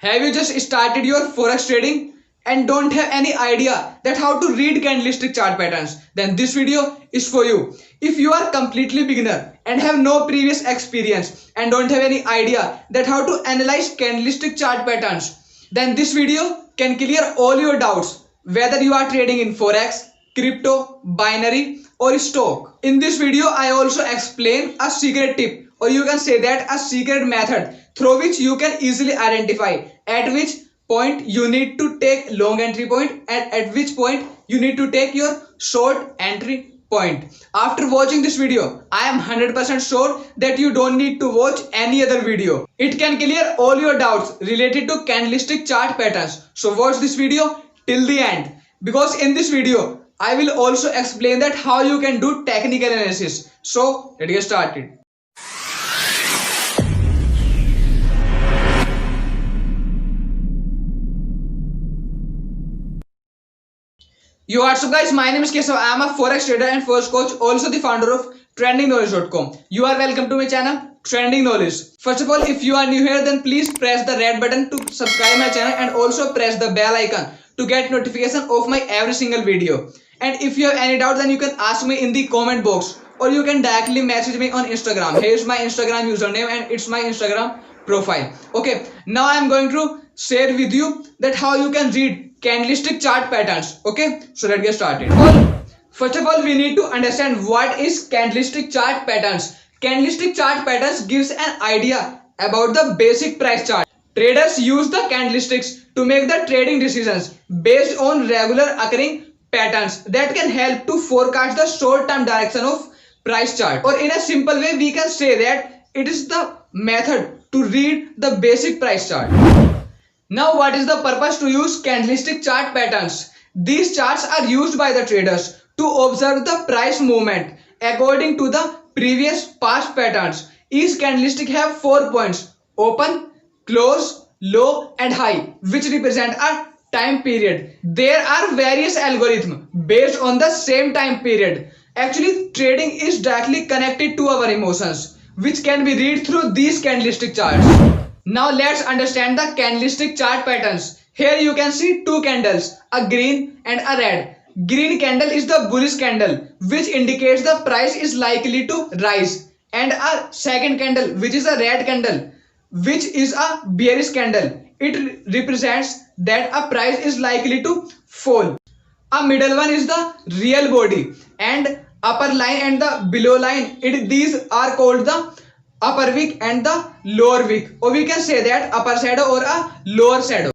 Have you just started your forex trading and don't have any idea that how to read candlestick chart patterns? Then this video is for you. If you are completely beginner and have no previous experience and don't have any idea that how to analyze candlestick chart patterns, then this video can clear all your doubts, whether you are trading in forex, crypto, binary or stock. In this video I also explain a secret tip, or you can say that a secret method through which you can easily identify at which point you need to take long entry point and at which point you need to take your short entry point. After watching this video, I am 100% sure that you don't need to watch any other video. It can clear all your doubts related to candlestick chart patterns. So watch this video till the end, because in this video I will also explain that how you can do technical analysis. So let's get started. Yo, what's up guys, my name is Kesav. I am a forex trader and forex coach, also the founder of trendingknowledge.com. You are welcome to my channel Trending Knowledge. First of all, if you are new here, then please press the red button to subscribe my channel and also press the bell icon to get notification of my every single video. And if you have any doubt, then you can ask me in the comment box or you can directly message me on Instagram. Here's my Instagram username and it's my Instagram profile. Okay, now I am going to share with you that how you can read candlestick chart patterns. Okay, so let's get started. First of all, we need to understand what is candlestick chart patterns. Candlestick chart patterns gives an idea about the basic price chart. Traders use the candlesticks to make the trading decisions based on regular occurring patterns that can help to forecast the short-term direction of price chart. Or in a simple way, we can say that it is the method to read the basic price chart. Now, what is the purpose to use candlestick chart patterns? These charts are used by the traders to observe the price movement according to the previous past patterns. Each candlestick have 4 points: open, close, low and high, which represent a time period. There are various algorithms based on the same time period. Actually, trading is directly connected to our emotions, which can be read through these candlestick charts. Now let's understand the candlestick chart patterns. Here you can see two candles, a green and a red. Green candle is the bullish candle, which indicates the price is likely to rise, and a second candle, which is a red candle, which is a bearish candle. It represents that a price is likely to fall. A middle one is the real body, and upper line and the below line, these are called the upper wick and the lower wick, or we can say that upper shadow or a lower shadow.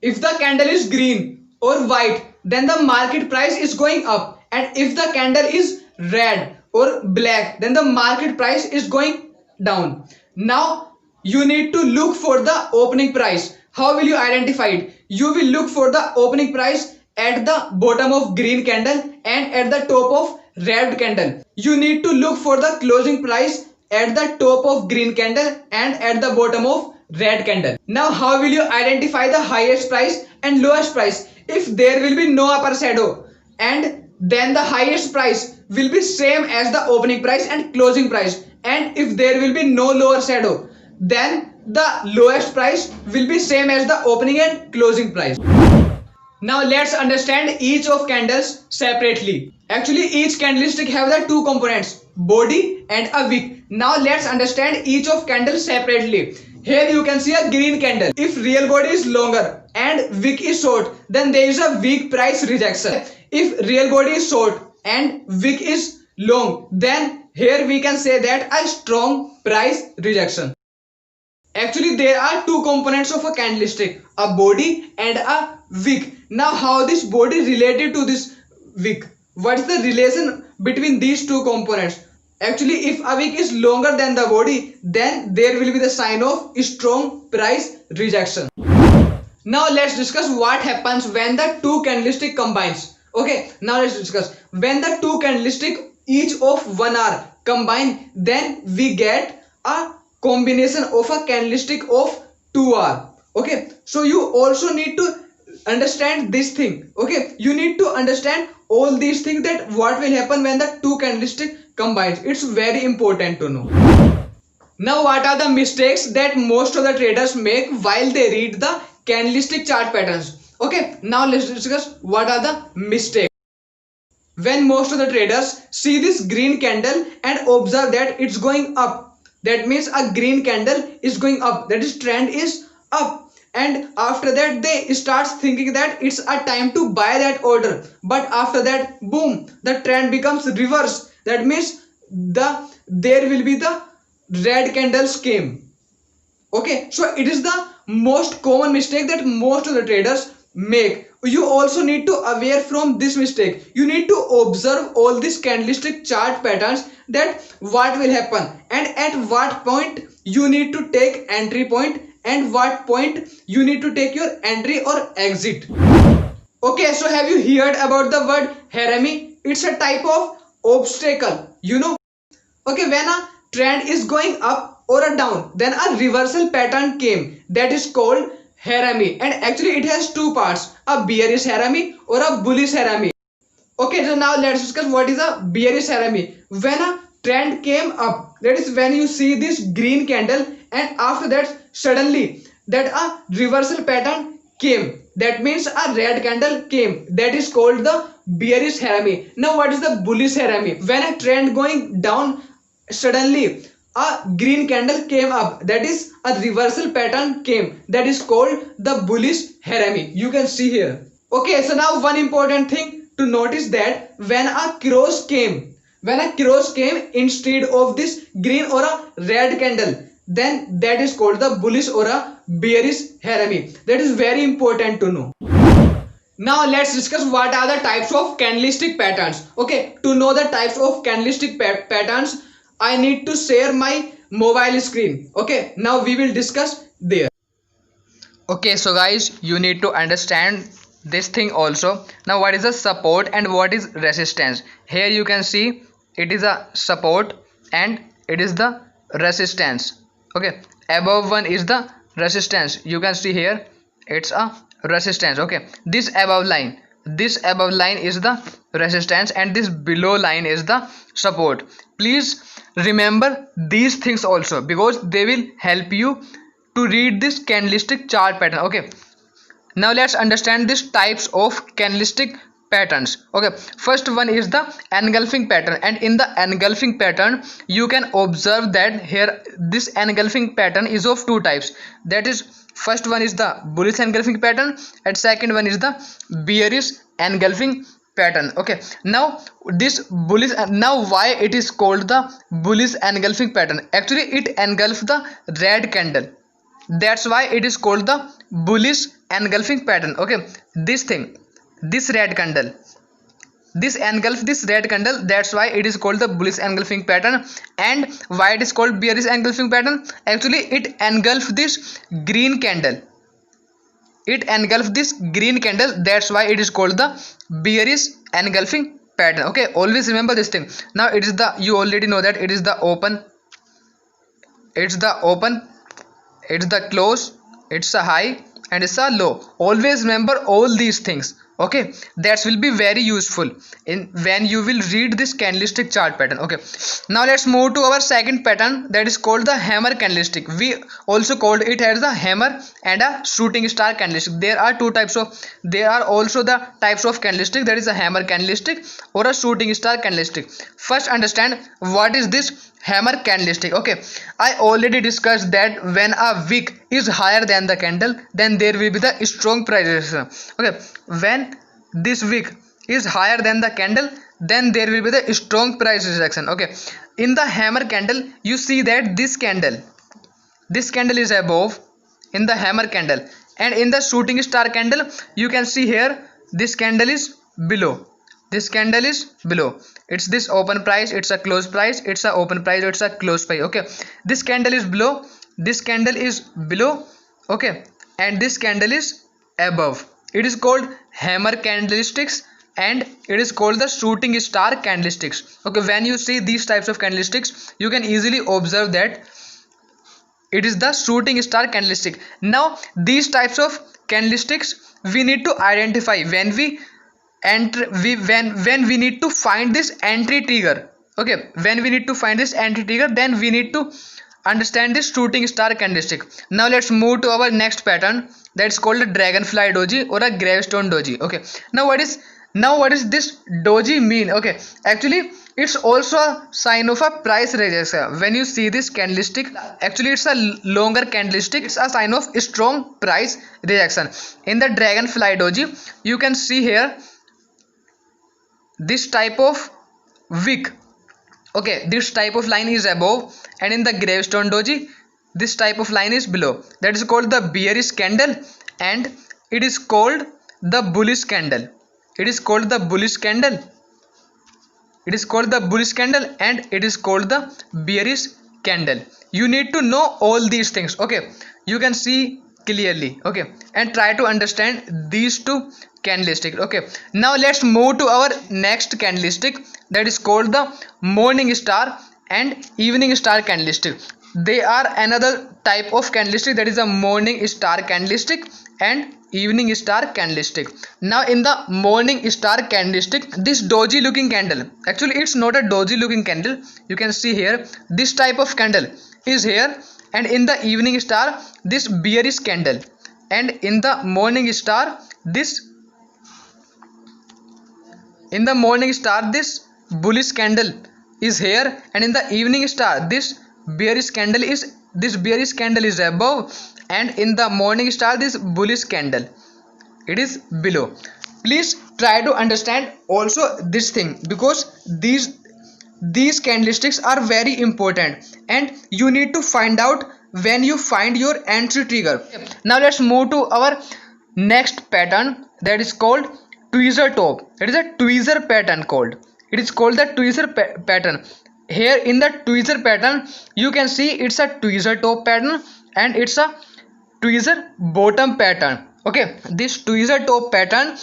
If the candle is green or white, then the market price is going up, and if the candle is red or black, then the market price is going down. Now you need to look for the opening price. How will you identify it? You will look for the opening price at the bottom of green candle and at the top of red candle. You need to look for the closing price at the top of green candle and at the bottom of red candle. Now how will you identify the highest price and lowest price? If there will be no upper shadow, and then the highest price will be same as the opening price and closing price, and if there will be no lower shadow, then the lowest price will be same as the opening and closing price. Now let's understand each of candles separately. Actually, each candlestick have the two components, body and a wick. Now let's understand each of candles separately. Here you can see a green candle. If real body is longer and wick is short, then there is a weak price rejection. If real body is short and wick is long, then here we can say that a strong price rejection. Actually, there are two components of a candlestick, a body and a wick. Now how this body related to this wick? What is the relation between these two components? Actually, if a wick is longer than the body, then there will be the sign of strong price rejection. Now let's discuss what happens when the two candlestick combines. Okay, now let's discuss. When the two candlestick each of 1 hour combine, then we get a combination of a candlestick of 2 hour. Okay, so you also need to understand this thing. Okay, you need to understand all these things, that what will happen when the two candlestick combines. It's very important to know. Now, what are the mistakes that most of the traders make while they read the candlestick chart patterns? Okay, now let's discuss what are the mistakes. When most of the traders see this green candle and observe that it's going up, that means a green candle is going up, that is trend is up, and after that they start thinking that it's a time to buy that order, but after that boom, the trend becomes reverse, that means there will be the red candles came. Okay, so it is the most common mistake that most of the traders make. You also need to aware from this mistake. You need to observe all these candlestick chart patterns, that what will happen and at what point you need to take entry point and what point you need to take your entry or exit. Okay, so have you heard about the word harami? It's a type of obstacle, you know. Okay, when a trend is going up or a down, then a reversal pattern came, that is called harami, and actually it has two parts, a bearish harami or a bullish harami. Okay, so now let's discuss what is a bearish harami. When a trend came up, that is when you see this green candle and after that suddenly that a reversal pattern came, that means a red candle came, that is called the bearish harami. Now what is the bullish harami? When a trend going down, suddenly a green candle came up, that is a reversal pattern came, that is called the bullish harami. You can see here. Okay, so now one important thing to notice, that when a cross came, instead of this green or a red candle, then that is called the bullish or a bearish harami. That is very important to know. Now let's discuss what are the types of candlestick patterns. Okay, to know the types of candlestick patterns, I need to share my mobile screen. Okay, now we will discuss there. Okay, so guys, you need to understand this thing also. Now what is the support and what is resistance? Here you can see it is a support and it is the resistance. Okay, above one is the resistance. You can see here it's a resistance. Okay, this above line is the resistance and this below line is the support. Please remember these things also, because they will help you to read this candlestick chart pattern. Okay, now let's understand these types of candlestick patterns. Okay, first one is the engulfing pattern, and in the engulfing pattern you can observe that here this engulfing pattern is of two types. That is, first one is the bullish engulfing pattern and second one is the bearish engulfing pattern. Okay, now this bullish, now why it is called the bullish engulfing pattern? Actually it engulfs the red candle, that's why it is called the bullish engulfing pattern. Okay, this thing, this red candle, this engulf this red candle, that's why it is called the bullish engulfing pattern. And why it is called bearish engulfing pattern? Actually it engulfs this green candle, that's why it is called the bearish engulfing pattern. Okay, always remember this thing. Now it is the, you already know that it is the open, it's the close, it's a high and it's a low. Always remember all these things. Okay, that will be very useful in when you will read this candlestick chart pattern. Okay, now let's move to our second pattern, that is called the hammer candlestick. We also called it as the hammer and a shooting star candlestick. There are also the types of candlestick, that is a hammer candlestick or a shooting star candlestick. First understand what is this hammer candlestick. Okay, I already discussed that when a wick is higher than the candle, then there will be the strong price resistance. Okay, when this wick is higher than the candle, then there will be the strong price rejection. Okay, in the hammer candle you see that this candle is above in the hammer candle, and in the shooting star candle you can see here this candle is below, it's this open price, it's a close price, it's a open price, it's a close price. Okay, this candle is below, okay, and this candle is above. It is called hammer candlesticks and it is called the shooting star candlesticks. Okay, when you see these types of candlesticks, you can easily observe that it is the shooting star candlestick. Now these types of candlesticks we need to identify when we enter, when we need to find this entry trigger. Okay, when we need to find this entry trigger, then we need to understand this shooting star candlestick. Now let's move to our next pattern, that's called a dragonfly doji or a gravestone doji. Okay, now what is this doji mean? Okay, actually it's also a sign of a price rejection. When you see this candlestick, actually it's a longer candlestick, it's a sign of strong price rejection. In the dragonfly doji, you can see here this type of wick. Okay, this type of line is above, and in the gravestone doji this type of line is below. That is called the bearish candle, and it is called the bullish candle. It is called the bullish candle. It is called the bullish candle, and it is called the bearish candle. You need to know all these things. Okay, you can see clearly. Okay, and try to understand these two candlestick. Okay, now let's move to our next candlestick, that is called the morning star and evening star candlestick. They are another type of candlestick, that is a morning star candlestick and evening star candlestick. Now in the morning star candlestick, this doji looking candle, actually it's not a doji looking candle, you can see here this type of candle is here, and in the evening star this bearish candle, and in the morning star this bullish candle is here, and in the evening star this bearish candle is above, and in the morning star this bullish candle, it is below. Please try to understand also this thing, because these candlesticks are very important, and you need to find out when you find your entry trigger. Now let's move to our next pattern, that is called tweezer top. It is a tweezer pattern called. It is called the tweezer pattern. Here in the tweezer pattern, you can see it's a tweezer top pattern and it's a tweezer bottom pattern. Okay, this tweezer top pattern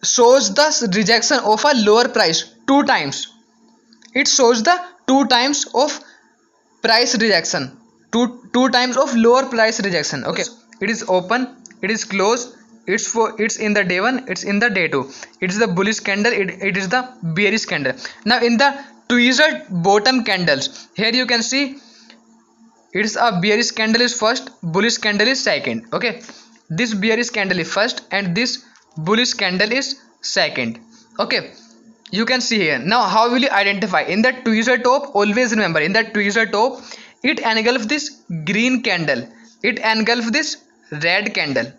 shows the rejection of a lower price two times. It shows the two times of price rejection, two times of lower price rejection. Okay, it is open, it is closed, it's in the day 1, it's in the day 2, it's the bullish candle, it is the bearish candle. Now in the tweezer bottom candles, here you can see it's a bearish candle is first, bullish candle is second. Okay, this bearish candle is first and this bullish candle is second. Okay, you can see here. Now how will you identify? In the tweezer top, always remember, in the tweezer top it engulfs this green candle, it engulfs this red candle.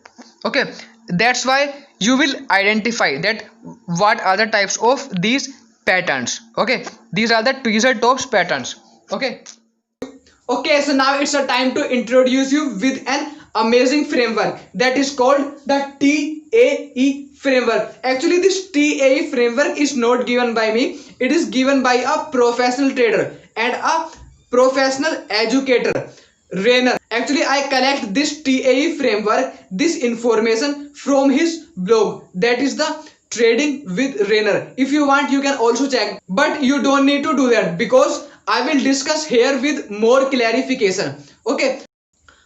Okay, that's why you will identify that what are the types of these patterns. Okay, these are the tweezer tops patterns. Okay, so now it's a time to introduce you with an amazing framework that is called the TAE framework. Actually this TAE framework is not given by me, it is given by a professional trader and a professional educator, Rainer. Actually I collect this TAE framework, this information from his blog, that is the Trading with Rainer. If you want you can also check, but you don't need to do that because I will discuss here with more clarification. Okay,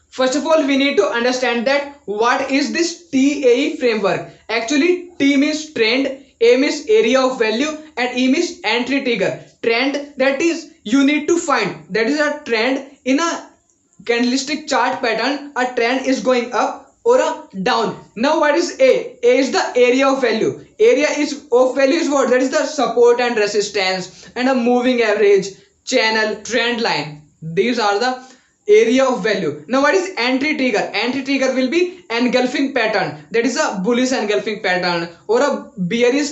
first of all we need to understand that what is this TAE framework. Actually T means trend, A means area of value, and E means entry trigger. Trend, that is you need to find, that is a trend in a candlestick chart pattern, a trend is going up or a down. Now what is A? A is the area of value. Area of value is what? That is the support and resistance and a moving average, channel, trend line. These are the area of value. Now what is entry trigger? Entry trigger will be engulfing pattern, that is a bullish engulfing pattern or a bearish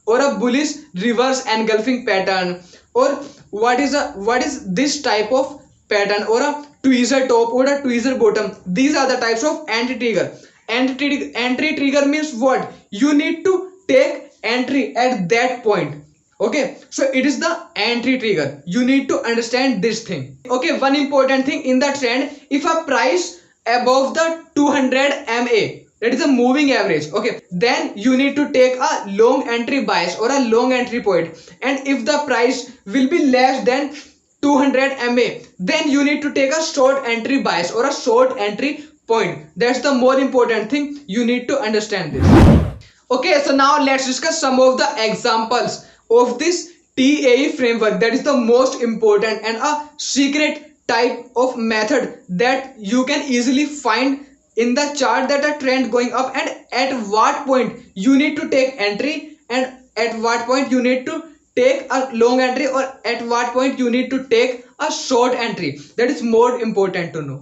or a bullish reverse engulfing pattern, or what is this type of pattern, or a tweezer top or a tweezer bottom. These are the types of entry trigger. Entry trigger means what? You need to take entry at that point. Okay, so it is the entry trigger. You need to understand this thing. Okay, one important thing in the trend, if a price above the 200 MA, that is a moving average, okay, then you need to take a long entry bias or a long entry point. And if the price will be less than 200 MA, then you need to take a short entry bias or a short entry point. That's the more important thing. You need to understand this. Okay, so now let's discuss some of the examples of this TAE framework, that is the most important and a secret type of method that you can easily find in the chart that a trend going up, and at what point you need to take entry, and at what point you need to take a long entry, or at what point you need to take a short entry. That is more important to know.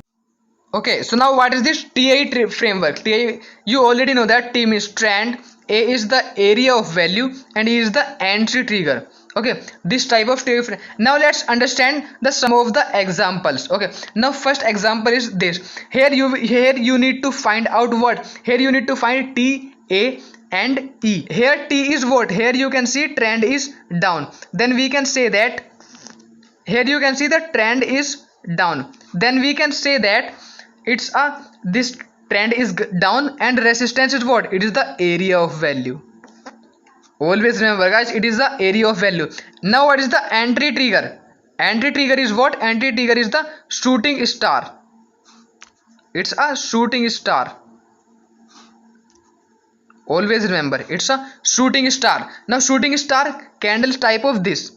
Okay, so now what is this TI framework? TI, you already know that T means trend, A is the area of value, and E is the entry trigger. Okay, this type of TI frame. Now let's understand the some of the examples. Okay, now first example is this. Here you need to find out what? Here you need to find T, A and E. Here T is what? Here you can see trend is down. Then we can say that here you can see the trend is down. Then we can say that it's a this trend is down, and resistance is what? It is the area of value. Always remember guys, it is the area of value. Now what is the entry trigger? Entry trigger is what? Entry trigger is the shooting star. It's a shooting star. Always remember, it's a shooting star. Now shooting star candle type of this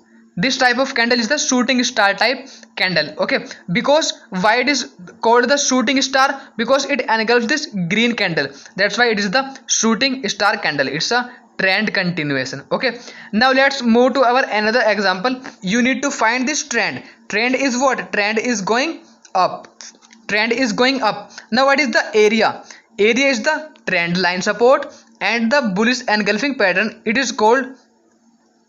type of candle is the shooting star type candle. Okay, because why it is called the shooting star? Because it engulfs this green candle. That's why it is the shooting star candle. It's a trend continuation. Okay, now let's move to our another example. You need to find this trend. Trend is what? Trend is going up. Trend is going up. Now what is the area? Area is the trend line support, and the bullish engulfing pattern, it is called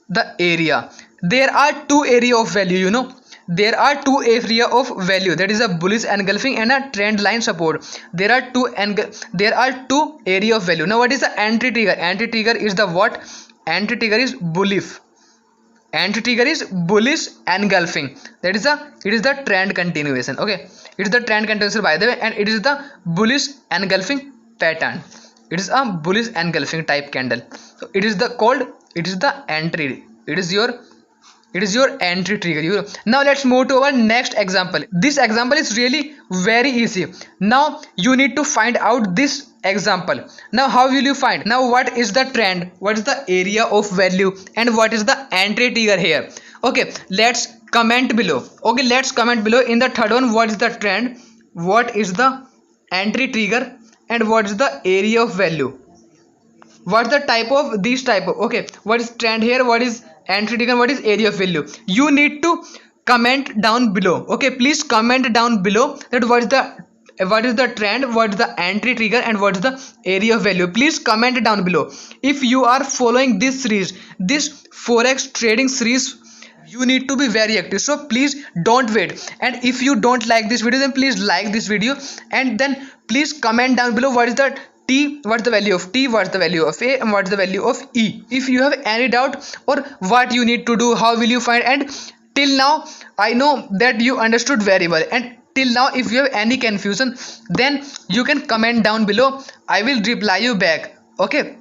the area. There are two area of value, you know. There are two area of value, that is a bullish engulfing and a trend line support. There are two area of value. Now what is the entry trigger? Entry trigger is the what? Entry trigger is bullish. Entry trigger is bullish engulfing. That is it is the trend continuation. Okay, it is the trend continuation by the way, and it is the bullish engulfing pattern. It is a bullish engulfing type candle. So it is the called, it is the entry. It is your entry trigger. Now let's move to our next example. This example is really very easy. Now you need to find out this example. Now how will you find? Now what is the trend? What is the area of value? And what is the entry trigger here? Okay, let's comment below. Okay, let's comment below. In the third one, what is the trend? What is the entry trigger? And what is the area of value? What's the type of this type of? Okay, what is trend here? What is entry trigger? What is area of value? You need to comment down below. Okay, please comment down below that what is the trend, what is the entry trigger, and what is the area of value. Please comment down below. If you are following this series, this forex trading series, you need to be very active, so please don't wait. And if you don't like this video, then please like this video, and then please comment down below what is the T, what's the value of T, what's the value of A, and what's the value of E. If you have any doubt or what you need to do, how will you find, and till now I know that you understood very well, and till now if you have any confusion, then you can comment down below. I will reply you back. Okay,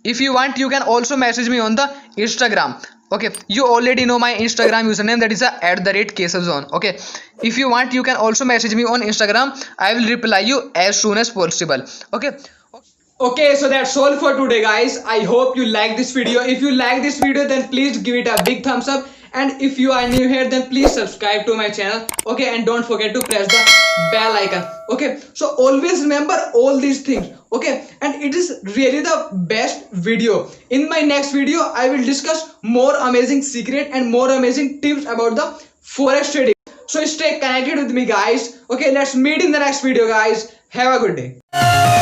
if you want, you can also message me on the Instagram. Okay, you already know my Instagram username, that is @KesavZone. Okay, if you want, you can also message me on Instagram. I will reply you as soon as possible. Okay, so that's all for today guys. I hope you like this video. If you like this video, then please give it a big thumbs up, and if you are new here, then please subscribe to my channel. Okay, and don't forget to press the bell icon. Okay, so always remember all these things. Okay, and it is really the best video. In my next video, I will discuss more amazing secret and more amazing tips about the forex trading. So stay connected with me guys. Okay, let's meet in the next video guys. Have a good day.